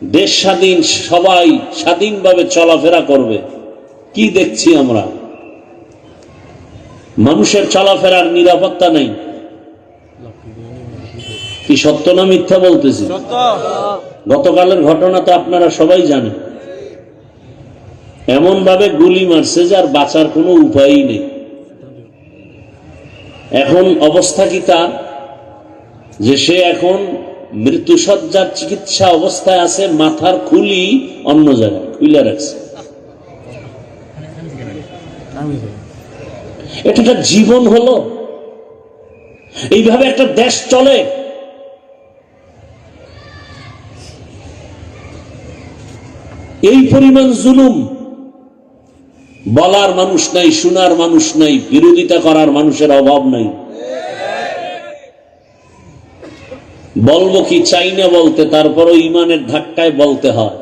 দেশ স্বাধীন, সবাই স্বাধীনভাবে চলাফেরা করবে। কি দেখছি আমরা? মানুষের চলাফেরার নিরাপত্তা নেই। কি সত্য না মিথ্যা বলতেছি? গতকালের ঘটনা তো আপনারা সবাই জানেন। এমন ভাবে গুলি মারছে যে আর বাঁচার কোনো উপায়ই নেই। এখন অবস্থা কি তার যে সে এখন মৃত্যুসজ্জার চিকিৎসা অবস্থায় আছে, মাথার খুলি অন্য জায়গায় খুলে রাখছে। এটা একটা জীবন হলো? এইভাবে একটা দেশ চলে? এই পরিমাণ জুলুম, বলার মানুষ নাই, শোনার মানুষ নাই, বিরোধিতা করার মানুষের অভাব নাই। বলবো কি চাই না বলতে, তারপরও ইমানের ধাক্কায় বলতে হয়।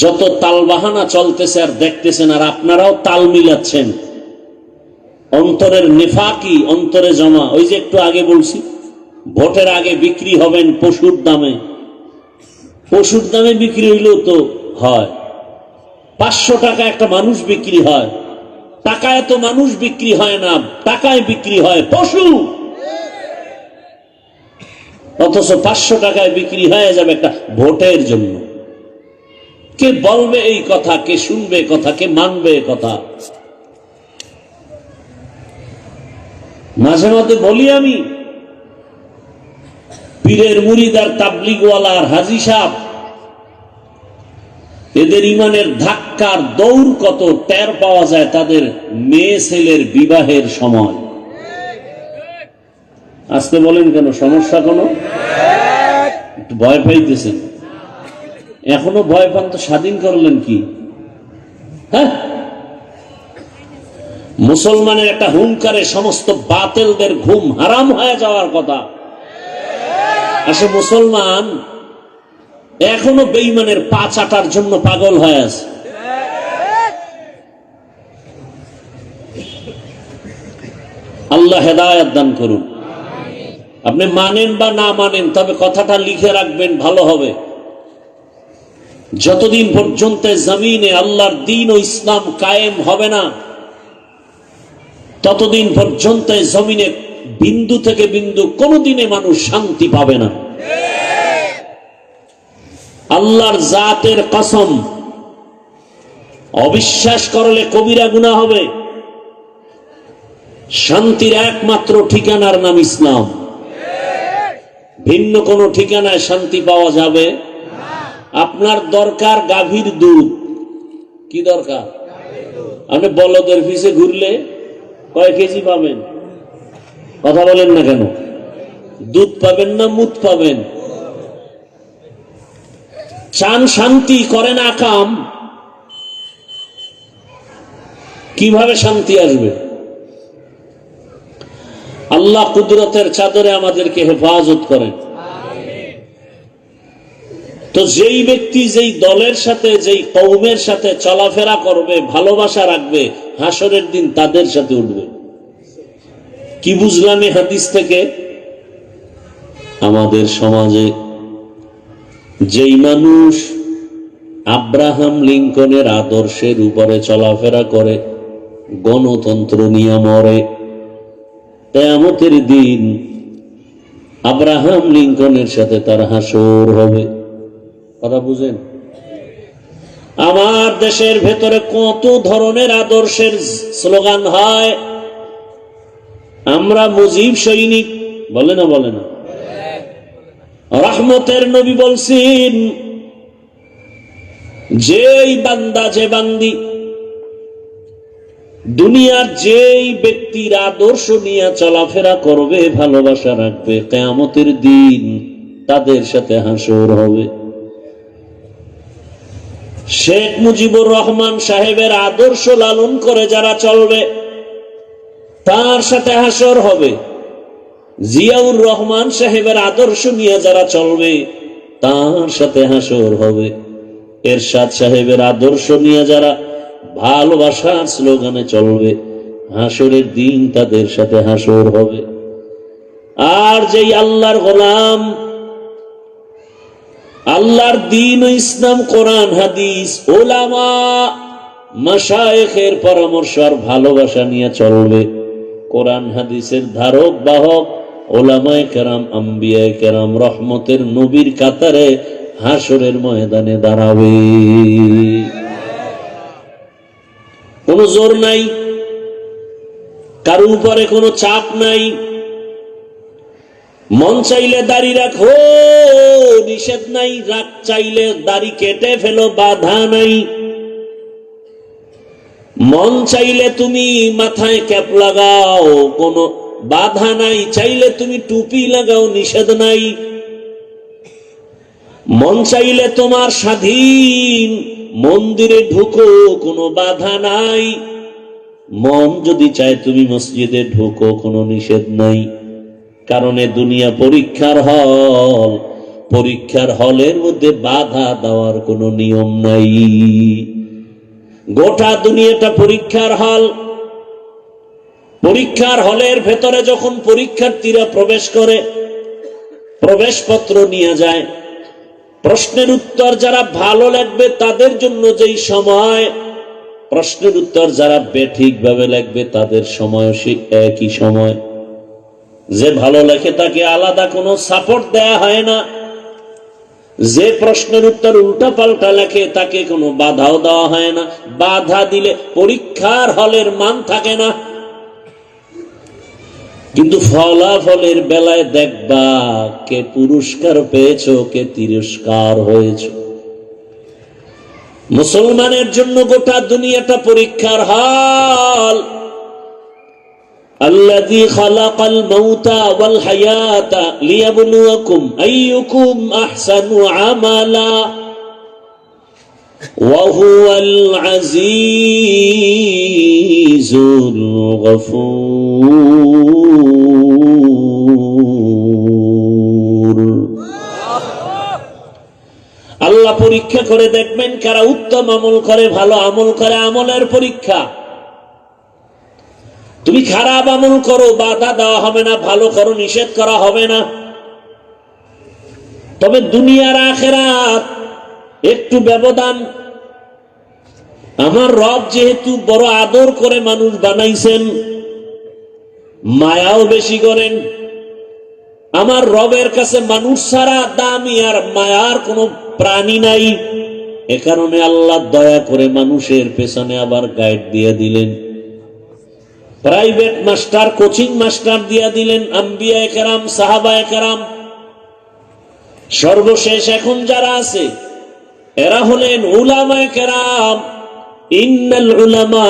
যত তালবাহানা চলতেছে আর দেখতেছেন, আর আপনারাও তাল মিলাচ্ছেন। অন্তরের নেফাকি অন্তরে জমা। ওই যে একটু আগে বলছি, ভোটের আগে বিক্রি হবেন পশুর দামে। পশুর দামে বিক্রি হইলেও তো হয়। 500 টাকা একটা মানুষ বিক্রি হয়। টাকায় তো মানুষ বিক্রি হয় না, টাকায় বিক্রি হয় পশু। অথচ 500 টাকায় বিক্রি হয়ে যাবে একটা ভোটের জন্য। কে বলবে এই কথা? কে শুনবে কথা? কে মানবে কথা? মাঝে মধ্যে বলি আমি, পীরের মুরিদ আর তাবলিগওয়ালা আর হাজী সাহেব, এদের ইমানের ধাক্কার দৌড় কত টের পাওয়া যায় তাদের মেয়ে ছেলের বিবাহের সময়। আজকে বলেন কেন? সমস্যা কোনো? একটু ভয় পাইতেছেন? এখনো ভয় পান তো স্বাধীন করলেন কি? হ্যাঁ, মুসলমানের একটা হুঙ্কারে সমস্ত বাতিলদের ঘুম হারাম হয়ে যাওয়ার কথা। আসলে মুসলমান এখনো বেঈমানের পা চাটার জন্য পাগল হয়ে আছে। আল্লাহ হেদায়েত দান করুন। আপনি মানেন বা না মানেন, তবে কথাটা লিখে রাখবেন, ভালো হবে। যতদিন পর্যন্ত জমিনে আল্লাহর দ্বীন ও ইসলাম কায়েম হবে না, ততদিন পর্যন্ত জমিনে বিন্দু থেকে বিন্দু কোনদিনে মানুষ শান্তি পাবে না। আল্লাহর জাতের কসম, অবিশ্বাস করলে কবিরা গুনাহ হবে। শান্তির একমাত্র ঠিকানার নাম ইসলাম। ভিন্ন কোন ঠিকানায় শান্তি পাওয়া যাবে? আপনার দরকার গাভীর দুধ। কি দরকার? আপনি বলদের পিছে ঘুরলে কয় কেজি পাবেন? কথা বলেন না কেন? দুধ পাবেন না মুত পাবেন? চান শান্তি, করেন আকাম, কিভাবে শান্তি আসবে? আল্লাহ কুদরতের চাদরে আমাদেরকে হেফাজত করেন। তো যেই ব্যক্তি যেই দলের সাথে, যেই কওমের সাথে চলাফেরা করবে, ভালোবাসা রাখবে, হাসরের দিন তাদের সাথে উঠবে। কি বুঝলাম এই হাদিস থেকে? আমাদের সমাজে যেই মানুষ আব্রাহাম লিঙ্কনের আদর্শের উপরে চলাফেরা করে, গণতন্ত্র নিয়ে মরে, কিয়ামতের দিন আব্রাহাম লিঙ্কনের সাথে তার হাসর হবে। কথা বুঝেন? আমার দেশের ভেতরে কত ধরনের আদর্শের স্লোগান হয়। আমরা মুজিব সৈনিক, বলে না? বলে না? রহমতের নবী বলছেন, যেই বান্দা, যে বান্দি দুনিয়ার যেই ব্যক্তির আদর্শ নিয়ে চলাফেরা করবে, ভালোবাসা রাখবে, কিয়ামতের দিন তাদের সাথে হাসর হবে। শেখ মুজিবুর রহমান সাহেবের আদর্শ লালন করে যারা চলবে, তার সাথে হাসর হবে। জিয়াউর রহমান সাহেবের আদর্শ নিয়ে যারা চলবে, তার সাথে হাসর হবে। এরশাদ সাহেবের আদর্শ নিয়ে যারা ভালোবাসার স্লোগানে চলবে, হাসরের দিন তাদের সাথে হাসর হবে। আর যেই আল্লাহর গোলাম আল্লাহর দ্বীন ও ইসলাম, কোরআন হাদিস, উলামা মাশায়েখের পরামর্শ আর ভালোবাসা নিয়ে চলবে। কোরআন হাদিসের ধারক বাহক উলামায়ে কেরাম, আম্বিয়ায়ে কেরাম রহমতের নবীর কাতারে হাসরের ময়দানে দাঁড়াবে। কোনো জোর নাই, কারো উপরে কোনো চাপ নাই। মন চাইলে দাড়ি রাখো, নিষেধ নাই। রাখ চাইলে দাড়ি কেটে ফেলো, বাধা নাই। মন চাইলে তুমি মাথায় ক্যাপ লাগাও, কোনো বাধা নাই। চাইলে তুমি টুপি লাগাও, নিষেধ নাই। মন চাইলে তোমার স্বাধীন, মন্দিরে ঢুকো, কোনো বাধা নাই। মন যদি চায় তুমি মসজিদে ঢুকো, কোনো নিষেধ নাই। কারণ এ দুনিয়া পরীক্ষার হল, পরীক্ষার হলের মধ্যে বাধা দেওয়ার কোনো নিয়ম নাই। গোটা দুনিয়াটা পরীক্ষার হল। পরীক্ষার হলের ভেতরে যখন পরীক্ষার্থীরা প্রবেশ করে, প্রবেশপত্র নিয়ে যায়, প্রশ্নের উত্তর যারা ভালো লাগবে তাদের জন্য যেই সময়, প্রশ্নের উত্তর যারা বেঠিকভাবে লাগবে তাদের সময় সে একই সময়। যে ভালো লেখে তাকে আলাদা কোনো সাপোর্ট দেয়া হয় না, যে প্রশ্নের উত্তর উল্টা পাল্টা লেখে তাকে কোনো বাধাও দেওয়া হয় না। বাধা দিলে পরীক্ষার হলের মান থাকে না। কিন্তু ফলাফলের বেলায় দেখবা কে পুরস্কার পেয়েছো, কে তিরস্কার হয়েছ। মুসলমানের জন্য গোটা দুনিয়াটা পরীক্ষার হল। الذي خلق الموت والحياة ليبلوكم أيكم أحسن عملا وهو العزيز الغفور। আল্লাহ পরীক্ষা করে দেখবেন কারা উত্তম আমল করে, ভালো আমল করে। আমলের পরীক্ষা। তুমি খারাপ আমল করো, বাধা দেওয়া হবে না। ভালো করো, নিষেধ করা হবে না। তবে দুনিয়ার আখিরাত একটু ব্যবধান। আমার রব যেহেতু বড় আদর করে মানুষ বানাইছেন, মায়াও বেশি করেন। আমার রবের কাছে মানুষ ছাড়া দামি আর মায়ার কোনো প্রাণী নাই। এ কারণে আল্লাহ দয়া করে মানুষের পেছনে আবার গাইড দিয়ে দিলেন, প্রাইভেট মাস্টার, কোচিং মাস্টার দিয়া দিলেন, আম্বিয়ায়ে কেরাম, সাহাবায়ে কেরাম। সর্বশেষ এখন যারা আছে এরা হলেন উলামায়ে কেরাম। ইন্নাল উলামা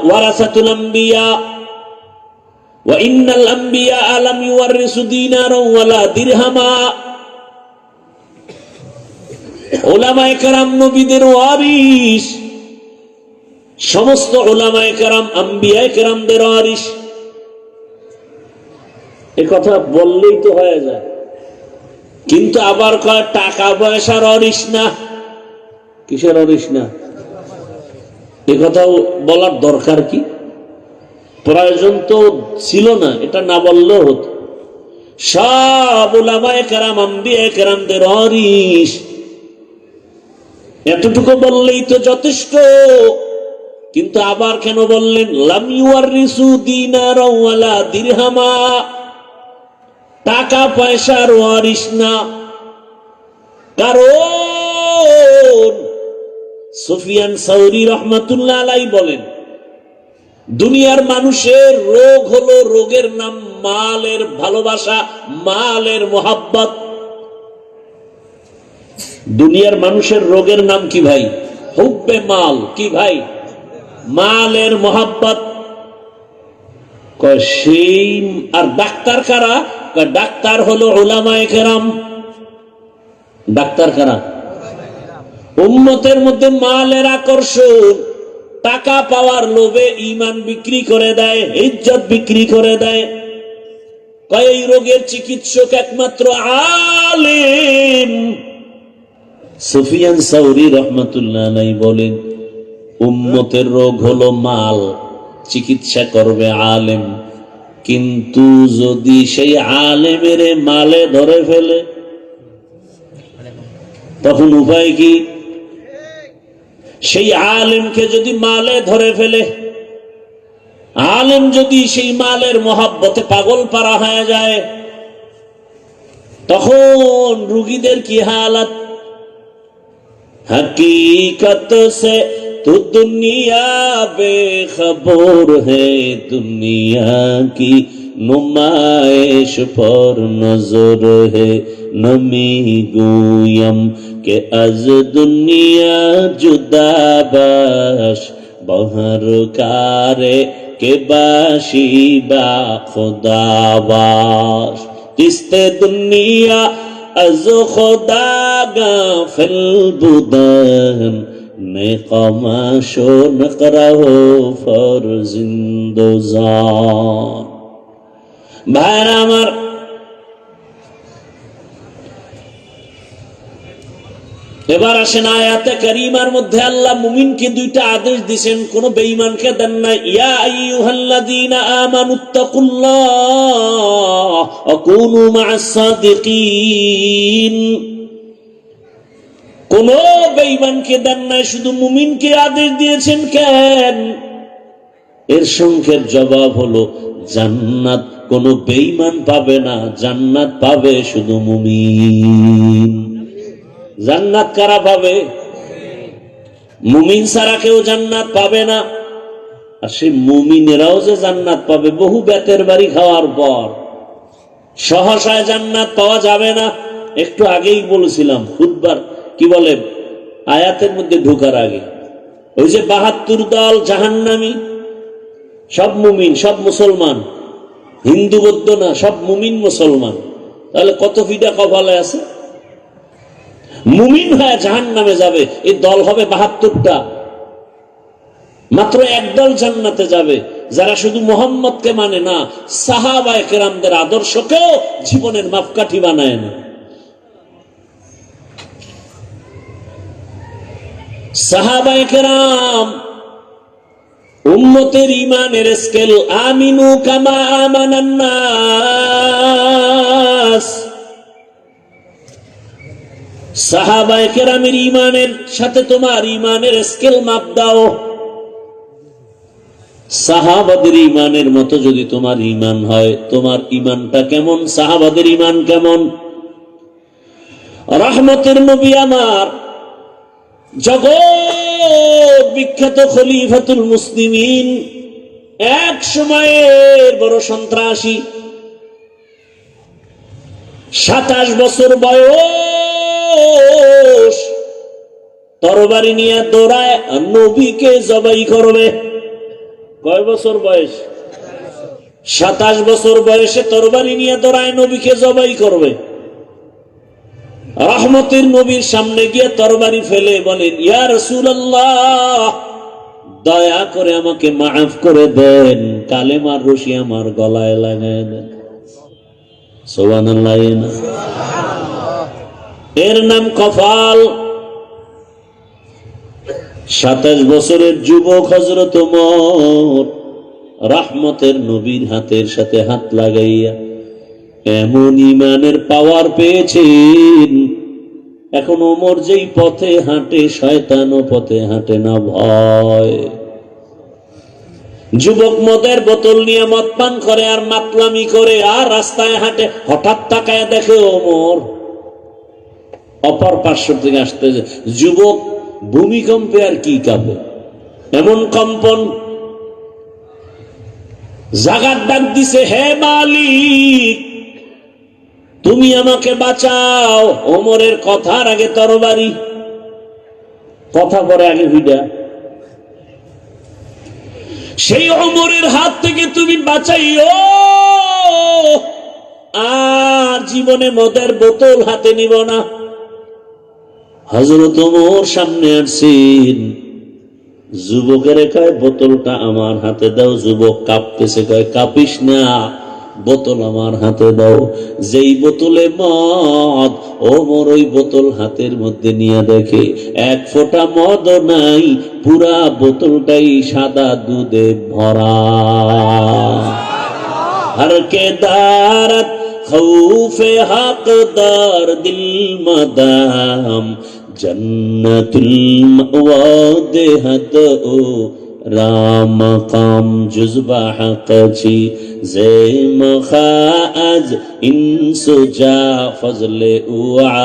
ওয়ারাসাতুল আম্বিয়া ওয়া ইন্নাল আম্বিয়া লাম ইউওয়ারিসু দিনারা ওয়ালা দিরহামা। উলামায়ে কেরাম নবীদের ওয়ারিস। সমস্ত উলামায়ে কেরাম আম্বিয়ায়ে কেরামদের ওয়ারিস। এই কথা বললেই তো হয়ে যায়, কিন্তু আবার কয় টাকা পয়সার ওয়ারিস না। কিসের ওয়ারিস না? এই কথা বলার দরকার কি? প্রয়োজন তো ছিল না, এটা না বললেও হতো। সব উলামায়ে কেরাম আম্বিয়ায়ে কেরামদের ওয়ারিস। এতটুকু বললেই তো যথেষ্ট। কিন্তু আবার কেন বললেন লাম ইউওয়ারিসু দিনারা ওয়ালা দিরহামা? টাকা পয়সার ওয়ারিস না। কারণ সুফিয়ান সাউরি রহমাতুল্লাহ আলাইহি বলেন, দুনিয়ার মানুষের রোগ হলো, রোগের নাম মালের ভালোবাসা, মালের মোহাব্বত। দুনিয়ার মানুষের রোগের নাম কি ভাই? হুব্বে মাল। কি ভাই? মালের মোহাব্বত। সেই আর ডাক্তার কারা? ডাক্তার হলো উলামায়ে কেরাম। ডাক্তার কারা? উম্মতের মধ্যে মালের আকর্ষণ, টাকা পাওয়ার লোভে ঈমান বিক্রি করে দেয়, ইজ্জত বিক্রি করে দেয়। এই রোগের চিকিৎসক একমাত্র আলেম। সুফিয়ান সাউরি রহমাতুল্লাহ আলাইহি বলেন, উম্মতের রোগ হলো মাল, চিকিৎসা করবে আলেম। কিন্তু যদি সেই আলেমের মালে ধরে ফেলে, তখন উপায় কি? সেই আলেমকে যদি মালে ধরে ফেলে, আলেম যদি সেই মালের মহাব্বতে পাগল পারা হয়ে যায়, তখন রুগীদের কি হালাত? हकीकत से तो दुनिया बेखबर है, दुनिया की नुमाइश पर नजर है, नमी गुयम के अज दुनिया जुदा बाश, बहर कारे के बाशी बा खुदावाश, तिस्ते दुनिया از خدا غافل بودن، نقمش و نقره فرزندوزان। ভাইরা আমার, এবার আসেন আয়াতে কারিমার মধ্যে আল্লাহ মুমিনকে দুইটা আদেশ দিবেন, কোন বেঈমানকে দেন না। ইয়া আইয়ুহাল্লাযীনা আমানুত্তাকুল্লাহ ওয়া কুনু মা'আস সাদিকিন। কোন বেঈমানকে দেন না, শুধু মুমিনকে আদেশ দিয়েছেন। কেন? এর সংক্ষেপ জবাব হলো জান্নাত কোন বেঈমান পাবে না, জান্নাত পাবে শুধু মুমিন। জান্নাত কারা পাবে? মুমিন ছাড়া কেউ জান্নাত পাবে না। আর সেই মুমিনেরাও যে জান্নাত পাবে, বহু বেতের বাড়ি খাওয়ার পর সহসায় জান্নাত পাওয়া যাবে না। একটু আগেই বলেছিলাম খুতবার কি বলে আয়াতের মধ্যে ঢোকার আগে, ওই যে ৭২ দল জাহান্নামী, সব মুমিন, সব মুসলমান, হিন্দু বৌদ্ধ না, সব মুমিন মুসলমান। তাহলে কত ফিটা কপালে আছে? মুমিন হয়ে জাহান্নামে যাবে এই দল হবে ৭২টা। মাত্র একদল জান্নাতে যাবে, যারা শুধু মুহাম্মদকে মানে না, সাহাবায়ে কেরামদের আদর্শকেও জীবনের মাপকাঠি বানায় না। সাহাবায়ে কেরাম উম্মতের ঈমানের স্কেল, আমিনু কামা আমানান নাস। সাহাবায়ে কেরামের ঈমানের সাথে তোমার ঈমানের স্কেল মাপ দাও। সাহাবাদের ঈমানের মতো যদি তোমার ঈমান হয়, তোমার ঈমানটা কেমন, সাহাবাদের ঈমান কেমন? রহমতের নবী আমার, জগৎ বিখ্যাত খলিফাতুল মুসলিমিন, এক সময়ের বড় সন্ত্রাসী, ২৭ বছর বয়স, তরবারি নিয়ে দৌড়ায় নবীকে জবাই করবে। কয় বছর বয়স? ২৭ বছর বয়সে তরবারি নিয়ে দৌড়ায় নবীকে জবাই করবে। রহমতের নবীর সামনে গিয়ে তরবারি ফেলে বলেন, ইয়া রাসূলুল্লাহ, দয়া করে আমাকে মাফ করে দেন, কালেমার রশি আমার গলায় লাগায় দেন। সুবহানাল্লাহ। এর নাম কফাল। ২৭ বছরের যুবক হযরত ওমর রহমতের নবীর হাতের সাথে হাত লাগাইয়া এমন ঈমানের পাওয়ার পেয়েছেন, এখন ওমর যেই পথে হাঁটে শয়তানও পথে হাঁটে না ভয়। যুবক মদের বোতল নিয়ে মদ পান করে আর মাতলামি করে আর রাস্তায় হাঁটে, হঠাৎ তাকায় দেখে ওমর অপর পার্শ্ব থেকে আসতেছে। যুবক ভূমিকম্পে আর কি কাঁপে, এমন কম্পন, জাগার ডাক দিছে, হে মালিক তুমি আমাকে বাঁচাও। ওমরের কথার আগে তরবারি, কথা পরে আগে ভিডা। সেই ওমরের হাত থেকে তুমি বাঁচাইও, আর জীবনে মদের বোতল হাতে নিব না। হযরত ওমর সামনে আসছেন, যুবকের কয় বোতলটা আমার হাতে দাও। যুবক কাঁপতেছে, কয় কাঁপিস না, বোতল আমার হাতে দাও। যেই বোতলে মদ, ওমর ওই বোতল হাতের মধ্যে নিয়ে দেখে এক ফোঁটা মদ নাই, পুরা বোতলটাই সাদা দুধে ভরা। হর কে দারত खौफे हकदार दिल मदाम जन्नतुल मअवा देहत ओ राम काम जुज़बा हक़ची ज़े मखाज इंसुजा फज़ले उआ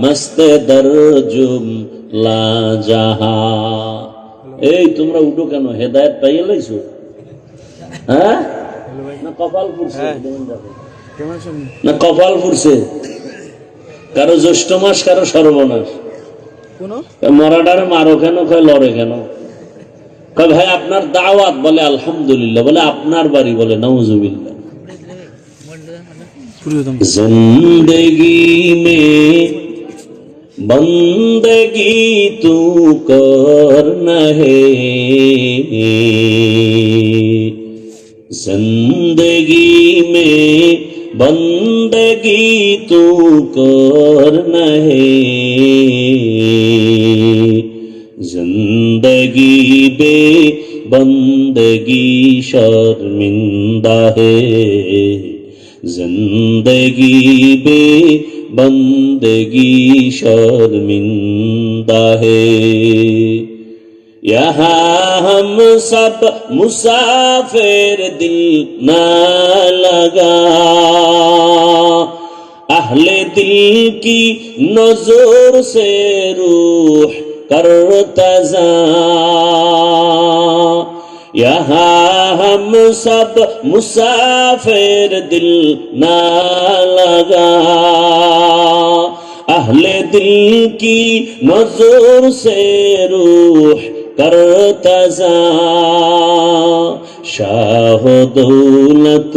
मस्त दरजुम ला जहा। এই তোমরা উঠো কেন? হেদায়েত পাইয়ে লাইছো? হ্যাঁ না কপাল পুরছে? না কপাল পুরছে? কারো জ্যৈষ্ঠ মাস, কারো সর্বনাশ। মরাটারে মারো কেন, কয় লড়ে কেন? কয় ভাই আপনার দাওয়াত, বলে আলহামদুলিল্লাহ, বলে আপনার বাড়ি, বলে নাউজুবিল্লাহ। জিন্দেগি মে बंदगी तू करना है, जिंदगी में बंदगी तू करना है, जिंदगी बे बंदगी शर्मिंदा है, जिंदगी बे बंदगी शर्मिंदा है। यहाँ हम सब मुसाफिर दिल ना लगा, अहले दिल की नजर से रूह करता जा, यहाँ हम सब मुसाफिर दिल ना लगा, अहले दिल की नजर से रूह करता जा, शाह दौलत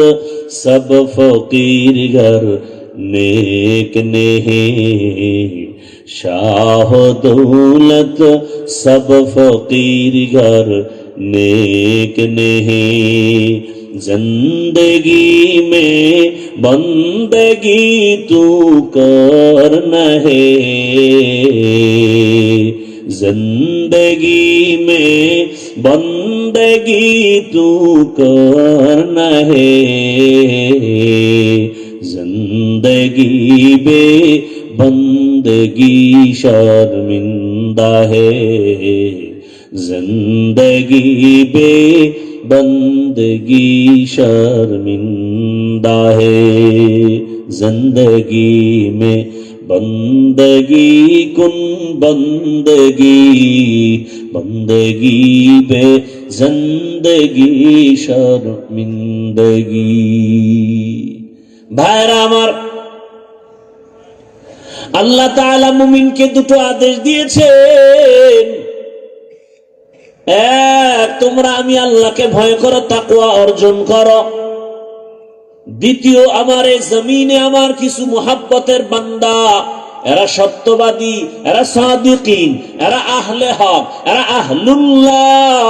सब फकीर घर नेक नहीं, शाह दौलत सब फकीर घर नेक नहीं, जिंदगी में बंदगी तू करना है, जिंदगी में बंदगी तू करना है, जिंदगी बे बंदगी शर्मिंदा है, जिंदगी बे बंदगी शर्मिंदा है, जिंदगी में बंदगी कुन बंदगी, बंदगी बे जिंदगी शर्मिंदगी। भाईरा आमार, আল্লাহ তাআলা মুমিনকে দুটো আদেশ দিয়েছেন। এক, তোমরা আমি আল্লাহকে ভয় করো, তাকওয়া অর্জন করো। দ্বিতীয়, আমার এই জমিনে আমার কিছু মুহাব্বতের বান্দা, এরা সত্যবাদী, এরা সাদিকিন, এরা আহলে হক, এরা আহলুল্লাহ,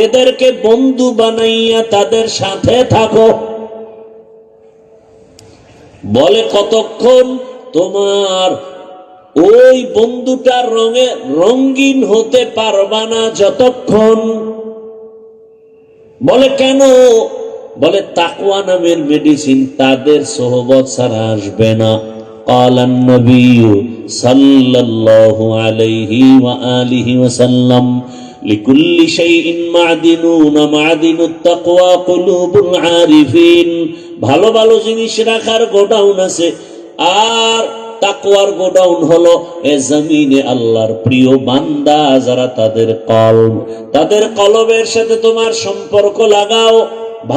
এদেরকে বন্ধু বানাইয়া তাদের সাথে থাকো। বলে কতক্ষণ? তোমার ওই বন্ধুটার রঙে রঙিন হতে পারবা না যতক্ষণ। বলে কেন? বলে তাকওয়া নামের মেডিসিন তাদের সোহবত ছাড়া আসবে না। ক্বালান নবী সাল্লাল্লাহু আলাইহি ওয়া আলিহি ওয়াসাল্লাম, লিকুল্লি শাইইন মা'দিনুন, মা'দিনুত তাকওয়া কুলুবুল আরিফিন। ভালো ভালো জিনিস রাখার গোডাউন আছে, আর তাকওয়ার গোডাউন হলো এ জমিনে আল্লাহর প্রিয় বান্দা যারা, তাদের কলব, তাদের কলবের সাথে তোমার সম্পর্ক লাগাও,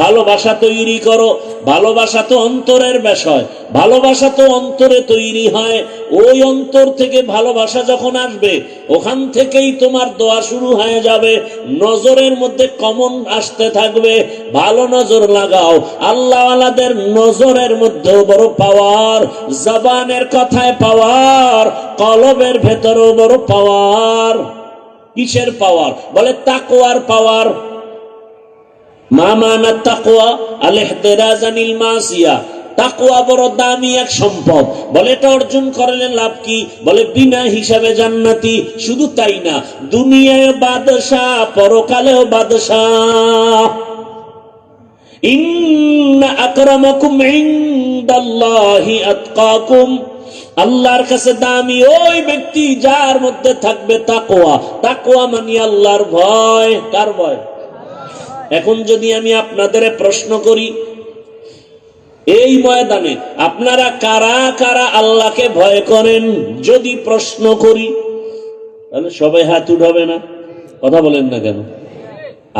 ভালোবাসা তৈরি করো। ভালোবাসা তো অন্তরের বিষয়, ভালোবাসা তো অন্তরে তৈরি হয়। ওই অন্তর থেকে ভালোবাসা যখন আসবে, ওখান থেকেই তোমার দোয়া শুরু হয়ে যাবে। নজরের মধ্যে কমন আসতে থাকবে, ভালো নজর লাগাও। আল্লাহওয়ালাদের নজরের মধ্যেও বড় পাওয়ার, জবানের কথায় পাওয়ার, কলবের ভেতরেও বড় পাওয়ার। কিসের পাওয়ার? বলে তাকওয়ার পাওয়ার। মা মানা তাকওয়া আল ইহতিরাজ আনিল মাসিয়া। তাকওয়া বড় দামি এক সম্পদ। বলে এটা অর্জন করলে লাভ কি? বলে বিনা হিসাবে জান্নাতি। শুধু তাই না, দুনিয়ায় বাদশাহ, পরকালেও বাদশাহ। إن ইন্না আকরামাকুম ইনদাল্লাহি আতকাকুম, আল্লাহর কাছে দামি ওই ব্যক্তি যার মধ্যে থাকবে তাকওয়া। তাকওয়া মানে আল্লাহর ভয়। কার ভয়? এখন যদি আমি আপনাদের প্রশ্ন করি, এই ময়দানে আপনারা কারা কারা আল্লাহকে ভয় করেন যদি প্রশ্ন করি, তাহলে সবাই হাত উঠাবে না? কথা বলেন না কেন?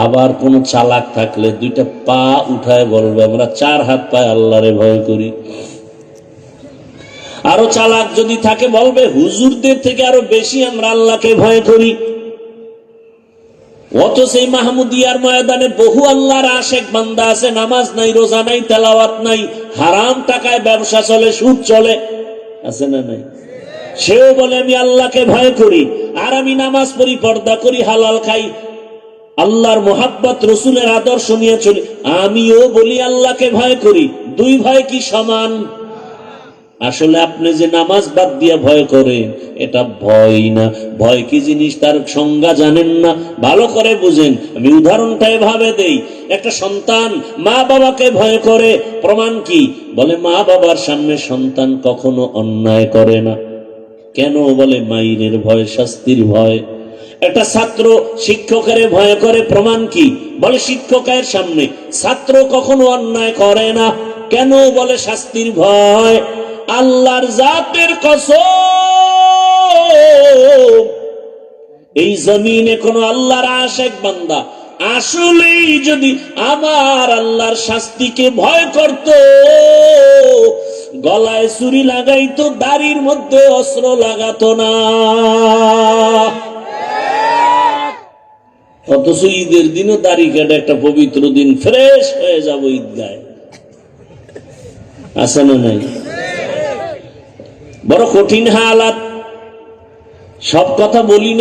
আবার কোন চালাক থাকলে দুইটা পা উঠায় বলবে আমরা 4 হাত পায়ে আল্লাহরে ভয় করি। আরো চালাক যদি থাকে বলবে হুজুরদের থেকে আরো বেশি আমরা আল্লাহকে ভয় করি। অথচ এই মাহমুদিয়ার ময়দানে বহু আল্লাহর আশেক বান্দা আছে, নামাজ নাই, রোজা নাই, তেলাওয়াত নাই, হারাম টাকায় ব্যবসা চলে, সুদ চলে, আছে না নাই? সেও বলে আমি আল্লাহকে ভয় করি, আর আমি নামাজ পড়ি, পর্দা করি, হালাল খাই, আল্লাহর মোহাব্বত, রসুলের আদর্শ নিয়ে চলি। আমিও বলি আল্লাহকে ভয় করি। দুই ভয় কি সমান? আসলে আপনি যে নামাজ বাদ দিয়ে ভয় করেন এটা ভয় না। ভয় কি জিনিস তার সংজ্ঞা জানেন না, ভালো করে বুঝেন। আমি উদাহরণটা এভাবে দেই, একটা সন্তান মা বাবাকে ভয় করে, প্রমাণ কি? বলে মা বাবার সামনে সন্তান কখনো অন্যায় করে না। কেন? বলে মাইরের ভয়, শাস্তির ভয়। একটা ছাত্র শিক্ষকের ভয় করে, প্রমাণ কি? বলে শিক্ষকের সামনে ছাত্র কখনো অন্যায় করে না। কেন? বলে শাস্তির ভয়। আল্লাহর জাতের কসম, এই জমিনে কোন আল্লাহর আশেক বান্দা আসলেই যদি আমার আল্লাহর শাস্তিকে ভয় করত, গলায় ছুরি লাগাইতো, দাড়ির মধ্যে অস্ত্র লাগাতো না। অথচ ঈদের দিনও দাড়ি কেটে, একটা পবিত্র দিন, ফ্রেশ হয়ে যাব ঈদগায়, আছে না নাই? বড় কঠিন হালাত। সব কথা বলি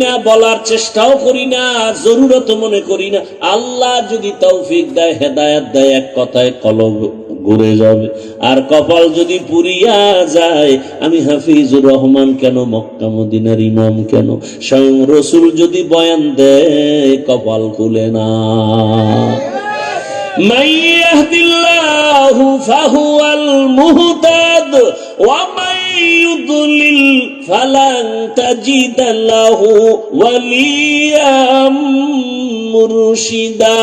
না, বলার চেষ্টাও করি না, জরুরত মনে করি না। আল্লাহ যদি তৌফিক দেয়, হেদায়েত দেয়, এক কথায় কলব ঘুরে যাবে। আর কপাল যদি পুরিয়া যায়, আমি হাফিজুর রহমান কেন, মক্কা মদিনার ইমাম কেন, স্বয়ং রসুল যদি বয়ান দেয়, কপাল খুলে না। মান ইয়াহদিল্লাহু ফাহুয়াল মুহতাদ ওয়া মান ইউদ্লিল ফালান তাজিদ লাহু ওয়ালিয়াম মুরশিদা।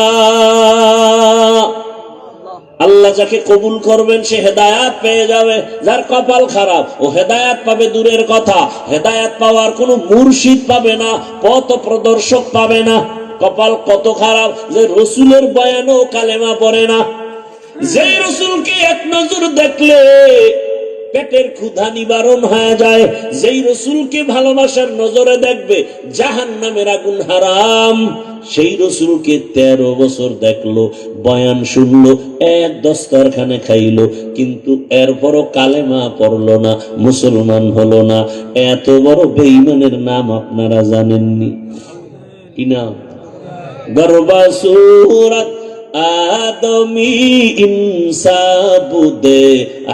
আল্লাহ যাকে কবুল করবেন সে হেদায়াত পেয়ে যাবে, যার কপাল খারাপ ও হেদায়াত পাবে দূরের কথা, হেদায়াত পাওয়ার কোনো মুর্শিদ পাবে না, পথ প্রদর্শক পাবে না। কপাল কত খারাপ যে রসুলের বয়ানও কালেমা পড়ে না। যে রসুলকে এক নজর দেখলে পেটের ক্ষুধা নিবারণ হয়ে যায়, যেই রসুলকে ভালোবাসার নজরে দেখবে জাহান্নামের আগুন হারাম, সেই রসুলকে 13 বছর দেখলো, বয়ান শুনলো, এক দস্তরখানে খাইলো, কিন্তু এরপরও কালেমা পড়লো না, মুসলমান হলো না। এত বড় বেঈমানের নাম আপনারা জানেননি? কি নাম? গর্বা সুরত আদমি ইনসাবুদে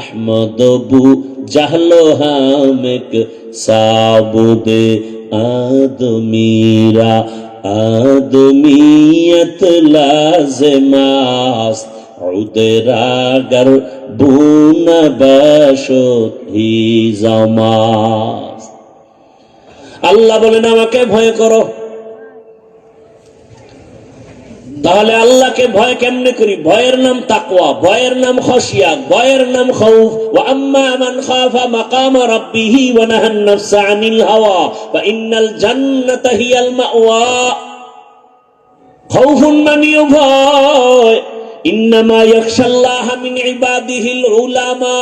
আহমদ বু জাহলো হামেক সাবুদে আদমিরা আদমিয়ত লাজমাস উদরাগর বুন বাশত হি জামাস। আল্লাহ বলেন আমাকে ভয় করো। তাহলে আল্লাহকে ভয় কেমনে করি? ভয়ের নাম তাকওয়া, ভয়ের নাম খশিয়া, ভয়ের নাম খাউফ। ওয়া আম্মা মান খাফা মাকাম রাব্বিহি ওয়া নাহান নাফসা আনিল হাওয়া ফা ইন্নাল জান্নাতা হিয়াল মাওয়া। খাউফুন মানিও ভয়। ইন্নামা ইয়াখশাল্লাহা মিন ইবাদিহিল উলামা।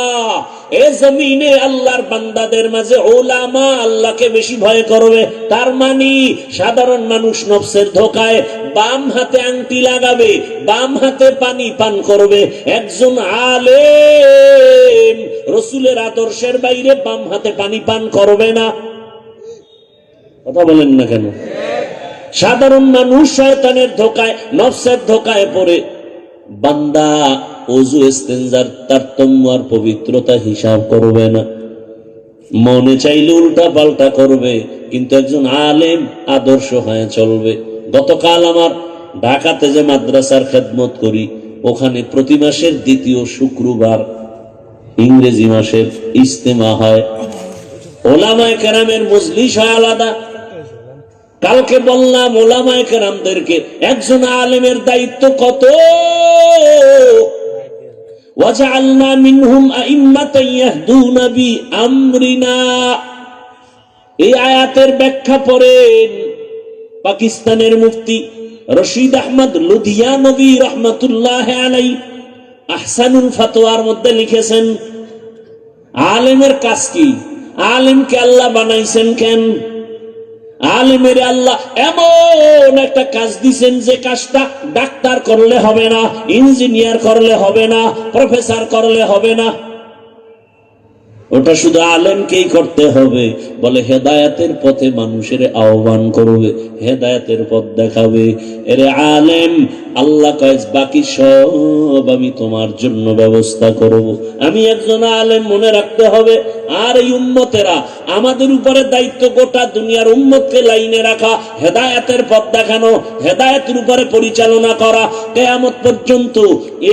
এ জমিনে আল্লাহর বান্দাদের মাঝে উলামা আল্লাহকে বেশি ভয় করবে। তার মানে সাধারণ মানুষ নফসের ধোকায় বাম হাতে আংটি লাগাবে, বাম হাতে পানি পান করবে। একজন আলেম রসুলের আদর্শের বাইরে বাম হাতে পানি পান করবে না। কথা বলেন না কেন? সাধারণ মানুষ শয়তানের ধোকায়, নফসের ধোকায় পড়ে বান্দা ওযু ইস্তেনজার তারতম্য আর পবিত্রতা হিসাব করবে না, মনে চাইলে উল্টা পাল্টা করবে। কিন্তু একজন আলেম আদর্শ হয়ে চলবে। গতকাল আমার ঢাকাতে যে মাদ্রাসার খেদমত করি, ওখানে প্রতি মাসের দ্বিতীয় শুক্রবার ইংরেজি মাসের ইজতেমা হয়, ওলামায়ে কেরামের মজলিস হয় আলাদা। কালকে বললাম ওলামায়ে কেরামদেরকে একজন আলেমের দায়িত্ব কত। ওয়াজআলনা মিনহুম আইম্মাতান ইয়াহদুনা বিআমরিনা। এই আয়াতের ব্যাখ্যা পড়েন পাকিস্তানের মুফতি রশিদ আহমদ লুধিয়ানবী রহমাতুল্লাহ আলাইহি আহসানুল ফাতোয়ার মধ্যে লিখেছেন, আলেমের কাজ কি? আলেমকে আল্লাহ বানাইছেন কেন? আলেমের আল্লাহ এমন একটা কাজ দিছেন যে কাজটা ডাক্তার করলে হবে না, ইঞ্জিনিয়ার করলে হবে না, প্রফেসর করলে হবে না, ওটা শুধু আলেমকেই করতে হবে। বলে হেদায়েতের পথে মানুষের আহ্বান করবে, হেদায়েতের পথ দেখাবে। এরে আলেম, আল্লাহ কয় বাকি সব আমি তোমার জন্য ব্যবস্থা করব। আমি একজন আলেম, মনে রাখতে হবে। আর এই উম্মতেরা, আমাদের উপরে দায়িত্ব গোটা দুনিয়ার উম্মতকে লাইনে রাখা, হেদায়েতের পথ দেখানো, হেদায়েতের উপরে পরিচালনা করা। কিয়ামত পর্যন্ত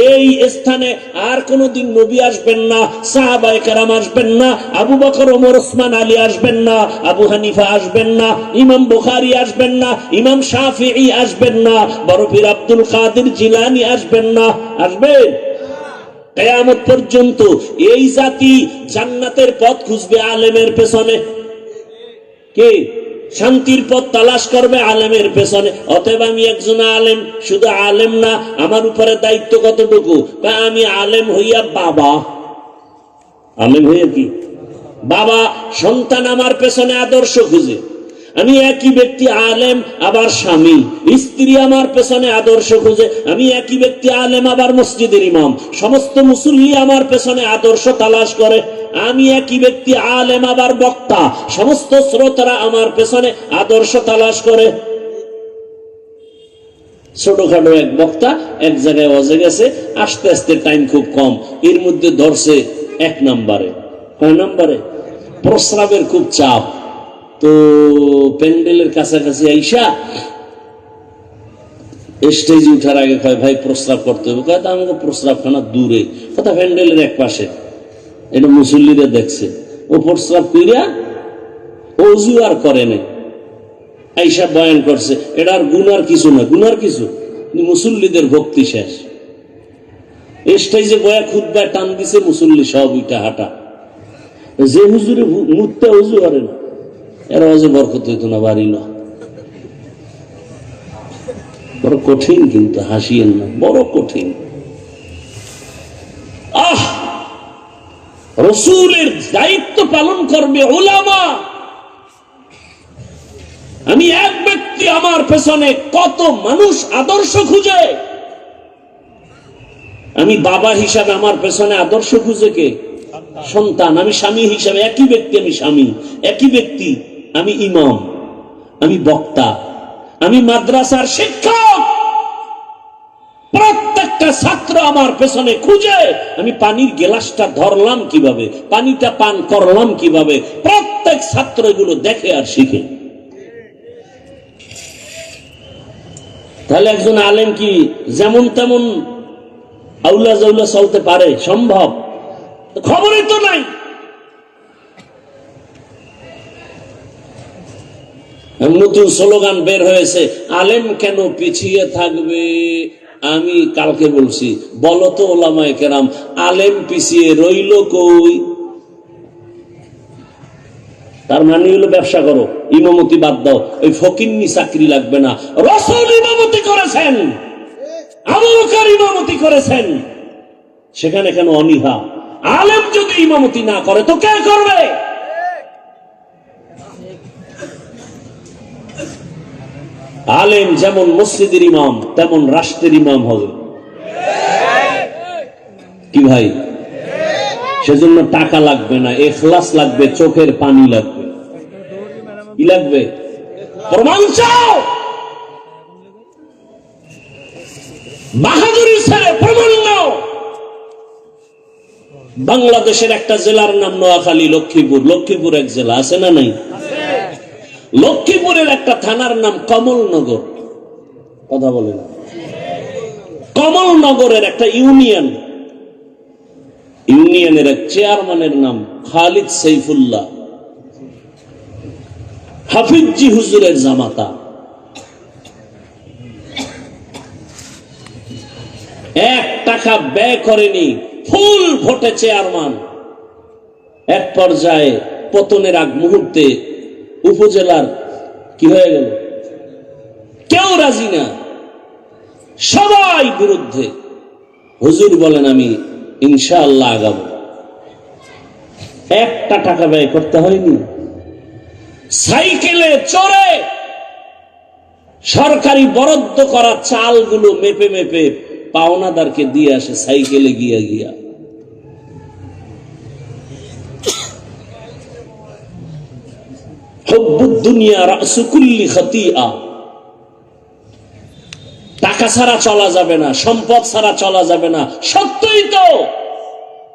এই স্থানে আর কোনোদিন নবী আসবেন না, সাহাবায়ে কেরাম আসবেন না, আবু বকর, ওমর, ওসমান, আলী আসবেন না, আবু হানিফা আসবেন না, ইমাম বুখারী আসবেন না, ইমাম শাফিঈ আসবেন না, বড় পীর আব্দুল কাদের জিলানী আসবেন না। আসবেন? কিয়ামত পর্যন্ত এই জাতি জান্নাতের পথ খুঁজবে আলেমের পেছনে। কে শান্তির পথ তালাশ করবে? আলেমের পেছনে। অতএব আমি একজন আলেম, শুধু আলেম না, আমার উপরে দায়িত্ব কতটুকু? আমি আলেম হইয়া বাবা, আলেম হইয়া কি বাবা, সন্তান আমার পেছনে আদর্শ খুঁজে। আমি একই ব্যক্তি আলেম আবার স্বামী, স্ত্রী আমার পেছনে আদর্শ খুঁজে। আমি একই ব্যক্তি আলেম আবার মসজিদের ইমাম, সমস্ত মুসল্লি আমার পেছনে আদর্শ তালাশ করে। আমি একই ব্যক্তি আলেম আবার বক্তা, সমস্ত শ্রোতারা আমার পেছনে আদর্শ তালাশ করে। ছোটখাটো এক বক্তা এক জায়গায় অজে গেছে, আস্তে আস্তে টাইম খুব কম, এর মধ্যে ধরছে 1 নম্বরে। কয় নম্বরে? প্রস্রাবের খুব চাপ। তো প্যান্ডেলের কাছাকাছি আইসা স্টেজে উঠার আগে কয়, ভাই প্রস্রাব করতে হবে। কয়, আমাকে প্রস্রাবখানা দূরে, কথা প্যান্ডেলের এক পাশে। এটা মুসল্লিরা দেখছে, ও প্রস্রাব কইরা ওযু আর করে নাই, আইসা বয়ান করছে। এটা আর গুনার কিছু না, গুনার কিছু মুসল্লিদের ভক্তি শেষ। স্টেজে বয়া খুতবায় টান দিছে, মুসল্লি সব ইটা হাঁটা। যে হুজুরে মুততে উযু করে না, এর ওয়াজে বরকত হইতো না, বাড়ি না। বড় কঠিন, কিন্তু হাসিয়েন না, বড় কঠিন। রাসূলের দায়িত্ব পালন করবে উলামা। আমি এক ব্যক্তি, আমার পেছনে কত মানুষ আদর্শ খুঁজে। আমি বাবা হিসাবে আমার পেছনে আদর্শ খুঁজে কে? সন্তান। আমি স্বামী হিসাবে একই ব্যক্তি, আমি স্বামী, একই ব্যক্তি আমি ইমাম, আমি বক্তা, আমি মাদ্রাসার শিক্ষক। প্রত্যেকটা ছাত্র আমার পেছনে খুঁজে, আমি পানির গ্লাসটা ধরলাম কিভাবে, পানিটা পান করলাম কিভাবে। প্রত্যেক ছাত্র এগুলো দেখে আর শিখে। তাহলে একজন আলেম কি যেমন তেমন আউলা জাউলা চলতে পারে? সম্ভব? খবরই তো নাই। নতুন স্লোগান বের হয়েছে, আলেম কেন পিছিয়ে থাকবে। আমি কালকে বলছি, বলো তো ওলামায়ে কেরাম, আলেম পিছিয়ে রইল কই? তার মানে হলো ব্যবসা করো, ইমামতি বাদ দাও, ওই ফকিন্নি চাকরি লাগবে না। রাসূল ইমামতি করেছেন, আবু বকর ইমামতি করেছেন, সেখানে কেন অনীহা? আলেম যদি ইমামতি না করে তো কে করবে? আলেম যেমন মসজিদের ইমাম, তেমন রাষ্ট্রের ইমাম হবে। কি ভাই? সেজন্য টাকা লাগবে না, ইখলাস লাগবে, চোখের পানি লাগবে। কি লাগবে? প্রমাণ চাও, বাহাদুরি ছেড়ে প্রমাণ নাও। বাংলাদেশের একটা জেলার নাম নোয়াখালী, লক্ষ্মীপুর। লক্ষ্মীপুর এক জেলা আছে না নাই? লক্ষ্মীপুরের একটা থানার নাম কমলনগর। কথা বলে না? কমলনগরের একটা ইউনিয়নের এক চেয়ারম্যানের নাম খালিদ সাইফুল্লাহ, হাফিজি হুজুরের জামাতা। 1 টাকা ব্যয় করেনি, ফুল ভোটে চেয়ারম্যান। এক পর্যায়ে পতনের আগ মুহূর্তে উপজেলার কি হয়ে গেল, কেউ রাজি না, সবাই বিরুদ্ধে। হুজুর বলেন আমি ইনশাআল্লাহ আগাবো। 1 টাকা ব্যয় করতে হয়নি, সাইকেলে চড়ে সরকারি বরাদ্দ করা চালগুলো মেপে মেপে পাওনাদারকে দিয়ে আসে সাইকেলে গিয়া গিয়া। হুব্বুদ দুনিয়া রাসু কুল্লি খাতিআ। টাকা ছাড়া চলা যাবে না, সম্পদ ছাড়া চলা যাবে না, সত্যই তো।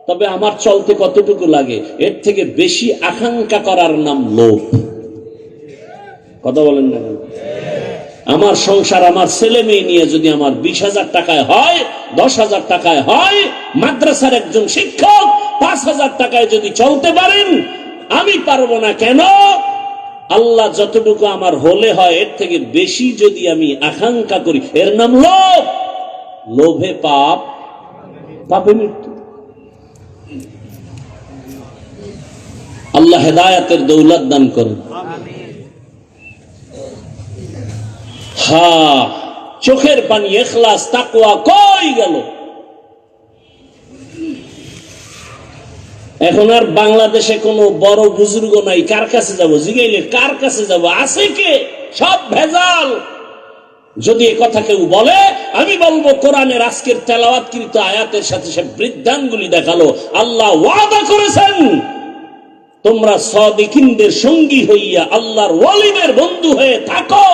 তবে আমার চলতে কতটুকু লাগে, এর থেকে বেশি আকাঙ্ক্ষা করার নাম লোভ। কথা বলেন না কেন? আমার সংসার, আমার ছেলে মেয়ে নিয়ে যদি আমার 20,000 টাকায় হয়, 10,000 টাকায় হয়, মাদ্রাসার একজন শিক্ষক 5,000 টাকায় যদি চলতে পারেন, আমি পারবো না কেন? আল্লাহ যতটুকু আমার হলে হয়, এর থেকে বেশি যদি আমি আকাঙ্ক্ষা করি, এর নাম লোভ। লোভে পাপ, পাপে মৃত্যু। আল্লাহ হেদায়েতের দৌলত দান করেন। হ্যাঁ, চোখের পানি, ইখলাস, তাকওয়া কই গেল? এখন আর বাংলাদেশে কোনো বড় বুজুর্গ নাই, কার কাছে যাব? জিগাইলে কার কাছে যাব? আছে কে? সব ভেজাল। যদি এ কথা কেউ বলে, আমি বলবো কোরআনের আজকের তেলাওয়াতকৃত আয়াতের সাথে সে বৃদ্ধাঙ্গুলি দেখালো। আল্লাহ ওয়াদা করেছেন, তোমরা সাদিকিনদের সঙ্গী হইয়া আল্লাহর ওয়ালিদের বন্ধু হয়ে থাকো।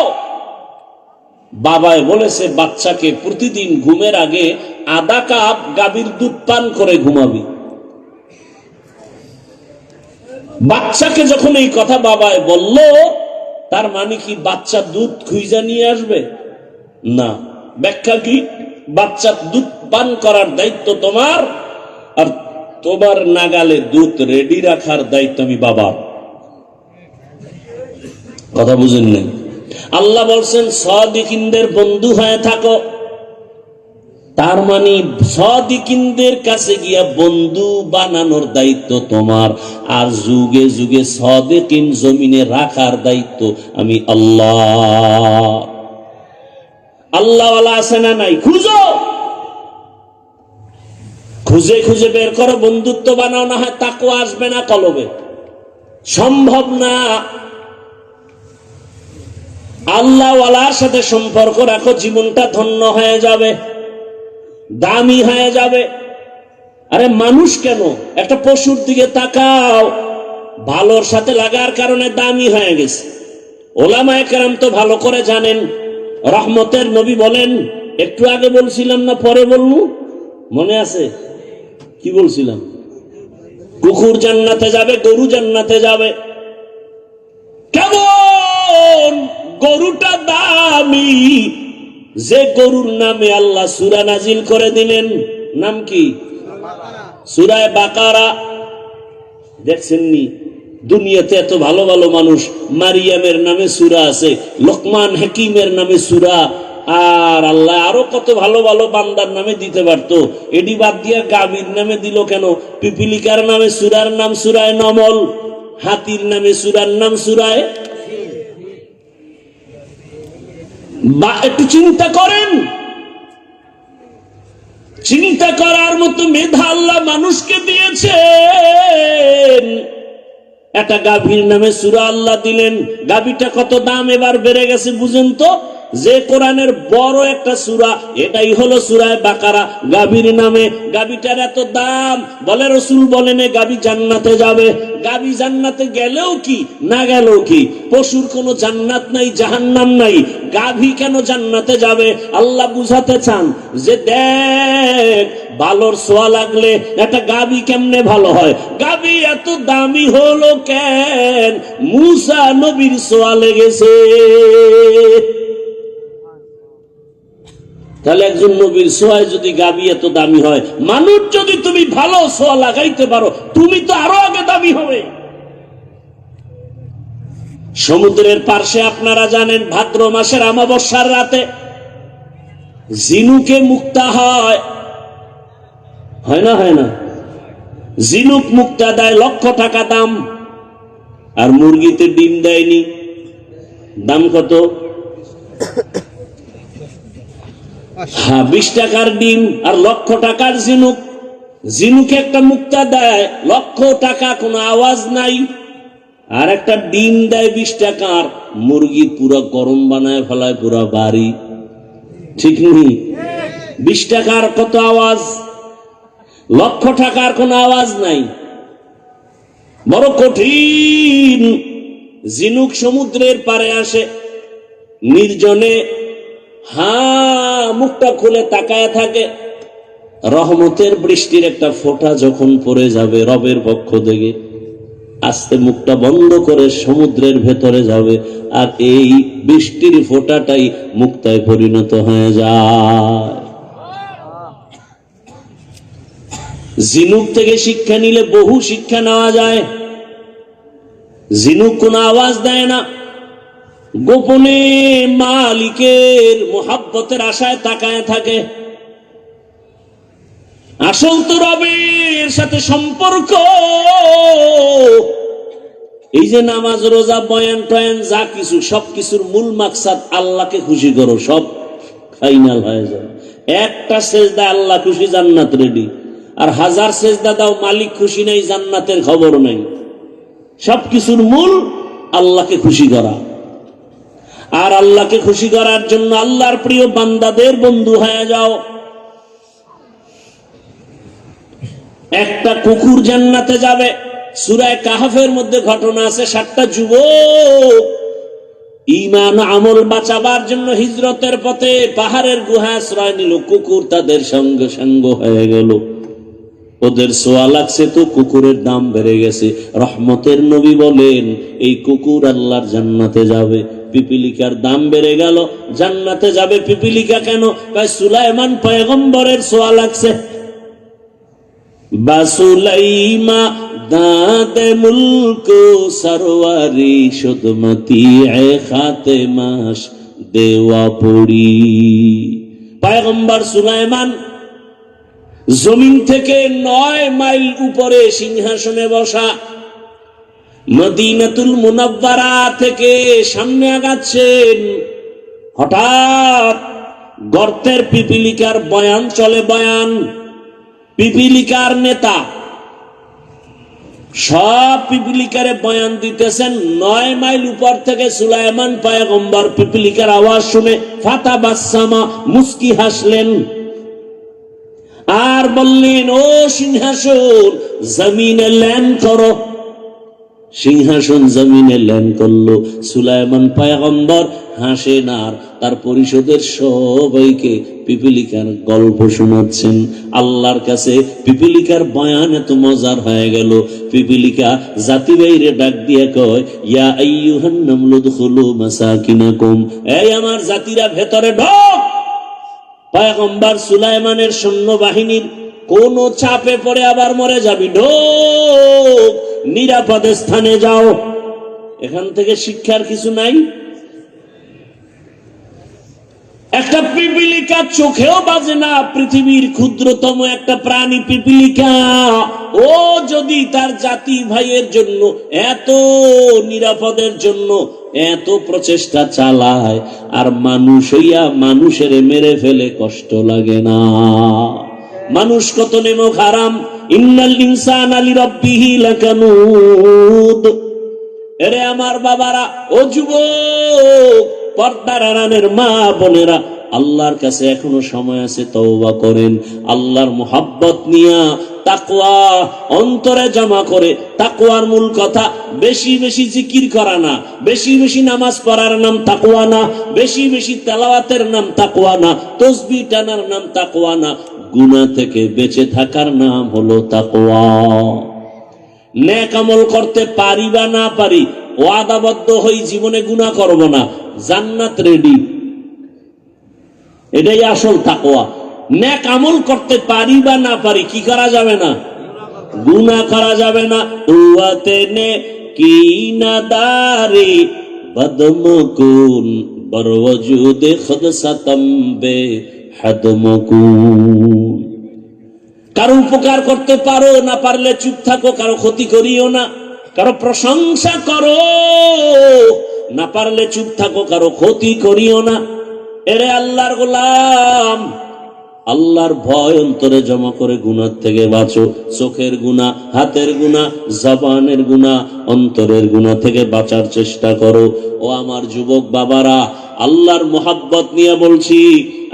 বাবায় বলেছে বাচ্চাকে প্রতিদিন ঘুমের আগে আধা কাপ গাভীর দুধ পান করে ঘুমাবি। বাচ্চাকে যখন এই কথা বাবায় বলল, তার মানে কি বাচ্চা দুধ খুঁজা নিয়ে আসবে? না। ব্যাখ্যা কি? বাচ্চা দুধ পান করার দায়িত্ব তোমার, আর তোমার নাগালে দুধ রেডি রাখার দায়িত্ব আমি বাবার। কথা বুঝেন নাই? আল্লাহ বলছেন সাদিকিনদের বন্ধু হয়ে থাকো। তার মানে সাদিকিনদের কাছে গিয়া বন্ধু বানানোর দায়িত্ব তোমার, আর যুগে যুগে সাদিকিন জমিনে রাখার দায়িত্ব আমি আল্লাহ। আল্লাহওয়ালা আছে না নাই? খুঁজো, খুঁজে খুঁজে বের করো, বন্ধুত্ব বানাও, না হয় তাকওয়া আসবে না কলবে। সম্ভব না। আল্লাহওয়ালার সাথে সম্পর্ক রাখো, জীবনটা ধন্য হয়ে যাবে, দামি হয়ে যাবে। আরে মানুষ কেন, একটা পশুর দিকে তাকাও, ভালোর সাথে লাগার কারণে দামি হয়ে গেছে। ওলামায়ে কেরাম তো ভালো করে জানেন। রহমতের নবী বলেন, একটু আগে বলছিলাম না, পরে বলবো, মনে আছে? কি বলছিলাম? কুকুর জান্নাতে যাবে, গরু জান্নাতে যাবে। কেমন গরুটা দামি, যে গরুর নামে আল্লাহ সূরা নাজিল করে দিলেন। নাম কি? সূরা বাকারা। দেখছেননি? দুনিয়াতে এত ভালো ভালো মানুষ, মারিয়ামের নামে সূরা আছে, লোকমান হাকিমের নামে সূরা, আর আল্লাহ আরো কত ভালো ভালো বান্দার নামে দিতে পারতো। এডি বাদ দিয়া গাভীর নামে দিল কেন? পিপিলিকার নামে সূরার নাম সূরায়ে নমল, হাতির নামে সূরার নাম সূরায়ে। বা একটু চিন্তা করেন, চিন্তা করার মতো মেধা আল্লাহ মানুষকে দিয়েছেন। একটা গাভীর নামে সূরা আল্লাহ দিলেন, গাভীটা কত দাম এবার বেড়ে গেছে বুঝেন তো? যে কোরআনের বড় একটা সূরা, এটাই হলো সূরায়ে বাকারা, গাভীর নামে। গাভীটার এত দাম, বলে রাসূল বলেন এ গাভী জান্নাতে যাবে। গাভী জান্নাতে গেলেও কি, না গেলেও কি, পশুর কোনো জান্নাত নাই, জাহান্নাম নাই, গাভী কেন জান্নাতে যাবে? আল্লাহ বুঝাতে চান যে দেখ, ভালোর ছোঁয়া লাগলে একটা গাভী কেমনে ভালো হয়। গাভী এত দামি হলো কেন? মূসা নবীর ছোঁয়া লেগেছে। তাহলে একজন নবীর সোয়ায় যদি গাবি এত দামি হয়, মানুষ যদি তুমি ভালো সোয়া লাগাইতে পারো, তুমি তো আরো আগে দামি হবে। সমুদ্রের পার্শ্বে আপনারা জানেন ভাদ্র মাসের অমাবস্যার রাতে ঝিনুকে মুক্তা হয়, হয় না? হয় না? ঝিনুক মুক্তা দেয়, লক্ষ টাকা দাম। আর মুরগিতে ডিম দেয়নি, দাম কত? 20 টাকার ডিম আর লক্ষ টাকার ঝিনুক। ঝিনুকে একটা মুক্তা দেয়, লক্ষ টাকা, কোনো আওয়াজ নাই। আর একটা ডিম দেয় 20 টাকার, মুরগি পুরো গরম বানায় ফেলায় পুরো বাড়ি। ঠিক নেই? 20 টাকার কত আওয়াজ, লক্ষ টাকার কোনো আওয়াজ নাই। বড় কঠিন। ঝিনুক সমুদ্রের পারে আসে, নির্জনে মুখটা খুলে তাকায় থাকে। রহমতের বৃষ্টির একটা ফোঁটা যখন পড়ে যাবে রবের পক্ষ থেকে, আস্তে মুখটা বন্ধ করে সমুদ্রের ভেতরে যাবে, আর এই বৃষ্টির ফোঁটাটাই মুক্তায় পরিণত হয়ে যায়। ঝিনুক থেকে শিক্ষা নিলে বহু শিক্ষা নেওয়া যায়। ঝিনুক কোনো আওয়াজ দেয় না, গোপনে মালিকের মোহাব্বতের আশায় তাকায় থাকে। আসল তো রবের সাথে সম্পর্ক। এই যে নামাজ, রোজা, বয়ান টয়ান যা কিছু, সবকিছুর মূল মাকসাদ আল্লাহকে খুশি করো, সব ফাইনাল হয়ে যায়। একটা সেজদা আল্লাহ খুশি, জান্নাত রেডি। আর 1000 সেজদা দাও, মালিক খুশি নাই, জান্নাতের খবর নাই। সবকিছুর মূল আল্লাহকে খুশি করা। আর আল্লাহকে খুশি করার জন্য আল্লাহর প্রিয় বান্দাদের বন্ধু হয়ে যাও। একটা কুকুর জান্নাতে যাবে, সূরা কাহফের মধ্যে ঘটনা আছে। 7টা যুবক ঈমান আমল বাঁচাবার জন্য হিজরতের পথে পাহাড়ের গুহায় আশ্রয় নিল। কুকুর তাদের সঙ্গে সঙ্গ হয়ে গেল। ওদের সোয়া লাগছে তো কুকুরের দাম বেড়ে গেছে। রহমতের নবী বলেন এই কুকুর আল্লাহর জান্নাতে যাবে। পিপিলিকার দাম বেড়ে গেল, জান্নাতে যাবে পিপিলিকা কেন? সুলাইমান পয়গম্বরের সোয়া লাগছে। বাসুলাইমা দাঁতে মুলক সরওয়ারি সুদমতি খাতে মাস দেওয়া পড়ি। পয়গম্বর সুলাইমান জমিন থেকে 9 মাইল উপরে সিংহাসনে বসা। মদিনাতুল মুনাব্বারা থেকে সামনে আগাচ্ছেন, হঠাৎ গর্তের পিপিলিকার বয়ান চলে। বয়ান, পিপিলিকার নেতা সব পিপিলিকারে বয়ান দিতেছেন। 9 মাইল উপর থেকে সুলাইমান পয়গম্বর পিপিলিকার আওয়াজ শুনে ফাতা বাসামা, মুস্কি হাসলেন আর বললেন, ও সিংহাসন জমিনে ল্যান্ড করো। সিংহাসন জমিনে ল্যান্ড করলো। সুলাইমান পয়গম্বর হাসেন আর তার পরিষদের সবাইকে পিপিলিকার গল্প শোনাচ্ছেন। আল্লাহর কাছে পিপিলিকার বয়ান এত মজার হয়ে গেল, পিপিলিকা জাতি বাইরে ডাক দিয়ে কয়, ইয়া আইয়ুহান নামলু দুখুলু মাসাকিনাকুম, এই আমার জাতিরা ভেতরে ঢোক। পয়গম্বর সুলাইমানের সৈন্যবাহিনীর কোন চাপে পড়ে আবার মরে যাবি, ঢোক, নিরাপদে স্থানে যাও। এখান থেকে শিক্ষার কিছু নাই? একটা পিপিলিকা চোখেও বাজে না, পৃথিবীর ক্ষুদ্রতম একটা প্রাণী পিপিলিকা। ও যদি তার জাতি ভাইয়ের জন্য এত নিরাপদের জন্য এত প্রচেষ্টা চালায়, আর মানুষ হইয়া মানুষের মেরে ফেলে কষ্ট লাগে না? মানুষ কত নেমক হারাম। ইন্নাল ইনসানা লিরাব্বিহি লাকানুদ। এরে আমার বাবারা, ও যুবক, পর্দার আড়ালের মা বোনেরা, আল্লাহর কাছে এখনো সময় আছে, তওবা করেন। আল্লাহর মুহাব্বত নিয়া তাকওয়া অন্তরে জমা করে। তাকওয়ার মূল কথা বেশি বেশি জিকির করা না, বেশি বেশি নামাজ পড়ার নাম তাকওয়া না, বেশি বেশি তেলাওয়াতের নাম তাকওয়া না, তাসবিহ টানার নাম তাকওয়া না। গুনাহ থেকে বেঁচে থাকার নাম হলো তাকওয়া। নেক আমল করতে পারি বা না পারি, ওয়াদাবদ্ধ হই জীবনে গুনাহ করব না, জান্নাত রেডি। এটাই আসল তাকওয়া। নেক আমল করতে পারি বা না পারি, কি করা যাবে না? গুনাহ করা যাবে না। উওয়াতে নে কি না দারি বদমকুন বরওজুদে খুদ সাতম্বে হাদমকুন। কারো উপকার করতে পারো, না পারলে চুপ থাকো, কারো ক্ষতি করিও না। কারো প্রশংসা করো, না পারলে চুপ থাকো, কারো ক্ষতি করিও না। এরে আল্লাহর গোলাম, আল্লাহর ভয় অন্তরে জমা করে গুনাহ থেকে বাঁচো। চোখের গুনাহ, হাতের গুনাহ, জবানের গুনাহ, অন্তরের গুনাহ থেকে বাঁচার চেষ্টা করো। ও আমার যুবক বাবারা, আল্লাহর মোহাব্বত নিয়ে বলছি।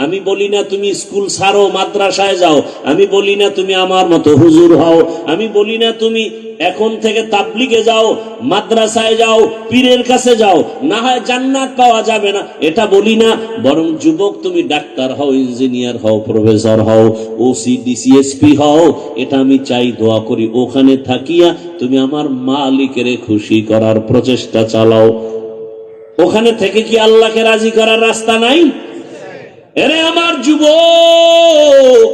আমি বলি না তুমি স্কুল ছাড়ো, মাদ্রাসায় যাও। আমি বলি না তুমি আমার মতো হুজুর হও। আমি বলি না তুমি এখন থেকে তাবলিগে যাও, মাদ্রাসায় যাও, পীরের কাছে যাও, না হয় জান্নাত পাওয়া যাবে না, এটা বলি না। বরং যুবক তুমি ডাক্তার হও, ইঞ্জিনিয়ার হও, প্রফেসর হও, ওসি ডিসিএসপি হও, এটা আমি চাই, দোয়া করি। ওখানে থাকিয়া তুমি আমার মালিকের খুশি করার প্রচেষ্টা চালাও। ওখানে থেকে কি আল্লাহকে রাজি করার রাস্তা নাই? এরে আমার যুবক,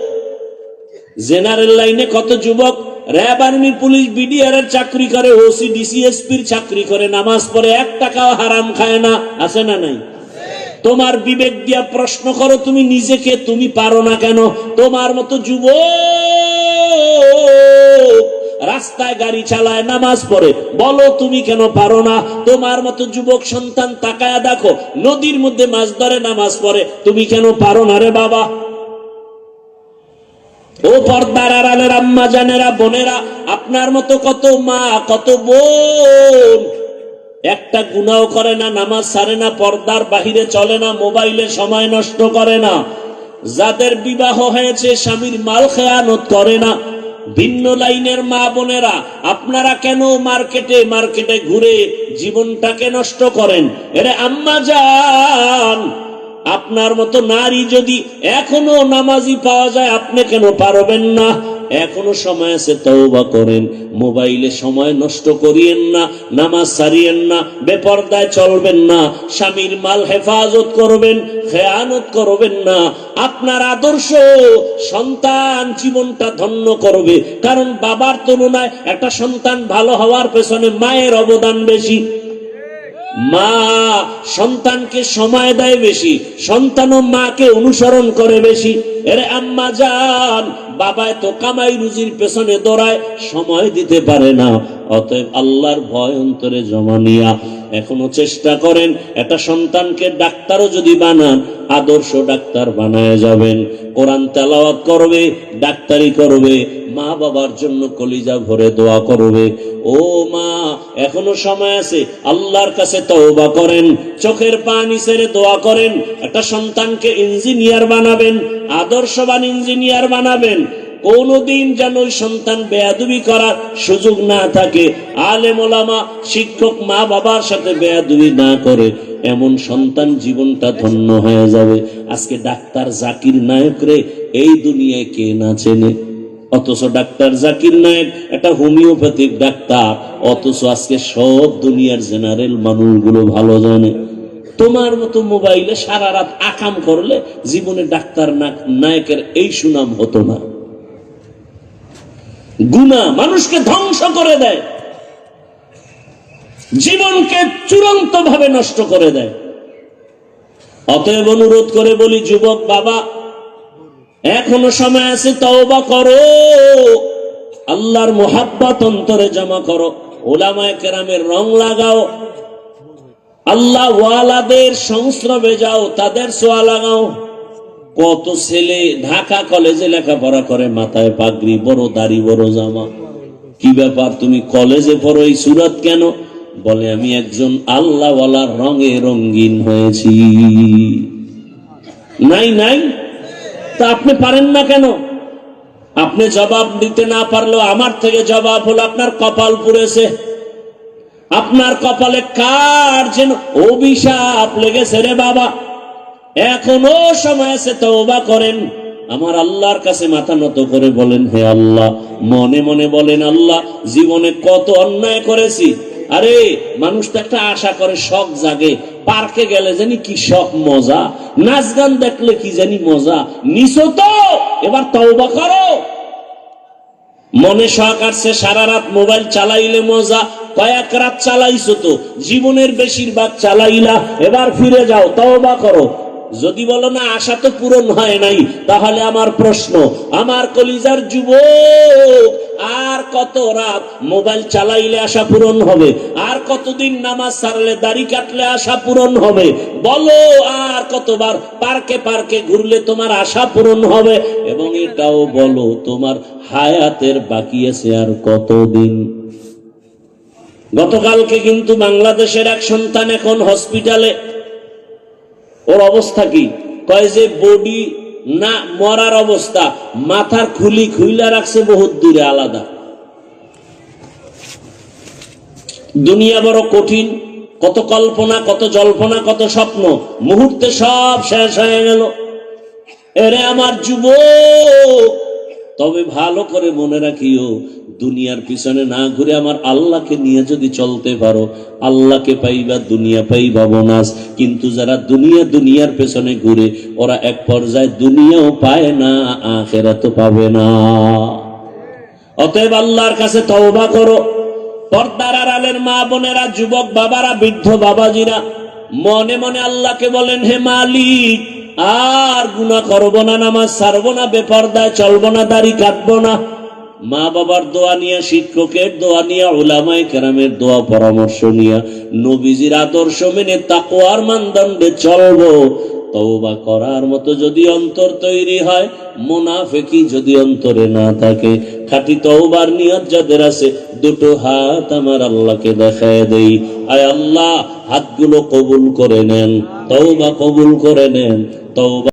জেনারেল লাইনে কত যুবক র্যাব, আর্মি, পুলিশ, বিডিআর এর চাকরি করে, ওসি ডিসিএসপির চাকরি করে, নামাজ পড়ে, 1 টাকাও হারাম খায় না। আছে না নাই? তোমার বিবেক দিয়া প্রশ্ন করো, তুমি নিজেকে, তুমি পারো না কেন? তোমার মতো যুবক রাস্তায় গাড়ি চালায়, নামাজ পড়ে, বলো তুমি কেন পারো না? তোমার মতো যুবক সন্তান তাকায়া দেখো, নদীর মধ্যে মাছ ধরে, নামাজ পড়ে, তুমি কেন পারো না রে বাবা? ও পর্দার আড়ালের আম্মা জানেরা, বোনেরা, আপনার মতো কত মা, কত বোন একটা গুনাহ করে না, নামাজ ছাড়ে না, পর্দার বাহিরে চলে না, মোবাইলে সময় নষ্ট করে না, যাদের বিবাহ হয়েছে স্বামীর মাল খেয়ানত করে না। ভিন্ন লাইনের মা বোনেরা, আপনারা কেন মার্কেটে ঘুরে জীবনটাকে নষ্ট করেন? এরে আম্মা জান, আপনার মতো নারী যদি এখনো নামাজি পাওয়া যায়, আপনি কেন পারবেন না? এখনো সময় আছে, তওবা করেন। মোবাইলে সময় নষ্ট করিয়েন না, নামাজ ছাড়িয়েন না, বেপরদায় চলবেন না, স্বামীর মাল হেফাজত করবেন, খেয়ানত করবেন না। আপনার আদর্শ সন্তান জীবনটা ধন্য করবে, কারণ বাবার তুলনায় একটা সন্তান ভালো হওয়ার পেছনে মায়ের অবদান বেশি। মা সন্তানকে সময় দেয় বেশি, সন্তানও মাকে অনুসরণ করে বেশি। এরে আম্মা জান, বাবায় তো কামাই রুজির পেছনে দৌড়ায়, সময় দিতে পারে না। অতএব আল্লাহর ভয় অন্তরে জমা নিয়া এখনো চেষ্টা করেন, একটা সন্তানকে ডাক্তারও যদি বানান, আদর্শ ডাক্তার বানায় যাবেন। কোরআন তেলাওয়াত করবে, ডাক্তারি করবে, মা বাবার জন্য কলিজা ভরে দোয়া করবে। ও মা, এখনো সময় আছে, আল্লাহর কাছে তওবা করেন, চোখের পানি ছেড়ে দোয়া করেন। একটা সন্তানকে ইঞ্জিনিয়ার বানাবেন, আদর্শবান ইঞ্জিনিয়ার বানাবেন। কোনদিন যেন ওই সন্তান বেয়াদবি করার সুযোগ না থাকে, আলেম ওলামা, শিক্ষক, মা বাবার সাথে বেয়াদবি না করে, এমন সন্তান জীবনটা ধন্য হয়ে যাবে। আজকে ডাক্তার জাকির নায়ক রে এই দুনিয়ায় কে না চেনে? অথচ ডাক্তার জাকির নায়ক একটা হোমিওপ্যাথিক ডাক্তার, অথচ আজকে সব দুনিয়ার জেনারেল মানুষগুলো ভালো জানে। তোমার মতো মোবাইলে সারা রাত আকাম করলে জীবনে ডাক্তার নায়কের এই সুনাম হতো না। গুনাহ মানুষকে ধ্বংস করে দেয়, জীবনকে চূড়ান্ত ভাবে নষ্ট করে দেয়। অতএব অনুরোধ করে বলি, যুবক বাবা, এখনো সময় আছে, তওবা করো, আল্লাহর মুহাব্বত অন্তরে জমা করো, উলামায়ে কেরামের রং লাগাও, আল্লাহ ওয়ালাদের সংস্রবে যাও, তাদের ছোঁয়া লাগাও। কত ছেলে ঢাকা কলেজে লেখাপড়া করে, মাথায় পাগড়ি, বড় দাড়ি, বড় জামা। কি ব্যাপার, তুমি কলেজে পড়ো এই সুরত কেন? বলে আমি একজন আল্লাহওয়ালার রঙে রঙিন হয়েছি। নাই নাই, তা আপনি পারেন না কেন? আপনি জবাব দিতে না পারলেও আমার থেকে জবাব হলো, আপনার কপাল পুড়েছে। আপনার কপালে কার যেন অভিশাপ লেগেছে রে বাবা। এখনো সময় আছে, তওবা করেন, আমার আল্লাহর কাছে মাথা নত করে বলেন, হে আল্লাহ, মনে মনে বলেন, আল্লাহ, জীবনে কত অন্যায় করেছি, আরে মানুষ তো একটা আশা করে, শখ জাগে, পার্কে গেলে জানি কি শখ মজা, নাচ গান দেখলে কি জানি মজা, নিছো তো এবার তওবা করো। মনে শখ আসছে সারা রাত মোবাইল চালাইলে মজা, কয়েক রাত চালাইছো তো, জীবনের বেশিরভাগ চালাইলা, এবার ফিরে যাও, তওবা করো। যদি বলো না আশা তো পূরণ হয় নাই, তাহলে আমার প্রশ্ন, আমার কলিজার যুবক, আর কত রাত মোবাইল চালাইলে আশা পূরণ হবে? আর কতদিন নামাজ ছাড়লে, দাড়ি কাটলে আশা পূরণ হবে? বলো, আর কতবার পার্কে পার্কে ঘুরলে তোমার আশা পূরণ হবে? এবং এটাও বলো, তোমার হায়াতের বাকি আছে আর কতদিন? গতকালকে কিন্তু বাংলাদেশের এক সন্তান এখন হসপিটালে। ওর অবস্থা কি? কয় যে বডি না মরার অবস্থা, মাথার খুলি খুইলা রাখছে বহুত দূরে আলাদা। দুনিয়া বড় কঠিন, কত কল্পনা, কত জল্পনা, কত স্বপ্ন, মুহূর্তে সব শেষ হয়ে গেল। এরে আমার যুবক, তবে ভালো করে মনে রাখিও, দুনিয়ার পিছনে না ঘুরে আমার আল্লাহকে নিয়ে যদি চলতে পারো, আল্লাহকে পাইবা, দুনিয়া পাইবা বোনাস। কিন্তু যারা দুনিয়ার পেছনে ঘুরে, ওরা এক পর্যায়ে দুনিয়াও পায় না, আখিরাতও পাবে না। অতএব আল্লাহর কাছে তওবা করো। পর্দার আড়ালের মা বোনেরা, যুবক বাবারা, বৃদ্ধ বাবাজিরা, মনে মনে আল্লাহকে বলেন, হে মালিক, আর গুনাহ করবো না, নামাজ ছাড়বো না, বেপরদায় চলবো না, দাড়ি কাটবো না। মা বাবার দোয়া নিয়ে, শিক্ষকের দোয়া নিয়ে, উলামায়ে কেরামের দোয়া পরামর্শ নিয়ে, নবীজির আদর্শ মেনে তাকওয়ার মানদণ্ডে চলবো। তওবা করার মতো যদি অন্তর তৈরি হয়, মুনাফিকি যদি অন্তরে না থাকে, খাঁটি তওবার নিয়ত যাদের আছে, দুটো হাত আমার আল্লাহকে দেখায় দেই। আয় আল্লাহ, হাতগুলো কবুল করে নেন, তওবা কবুল করে নেন, তওবা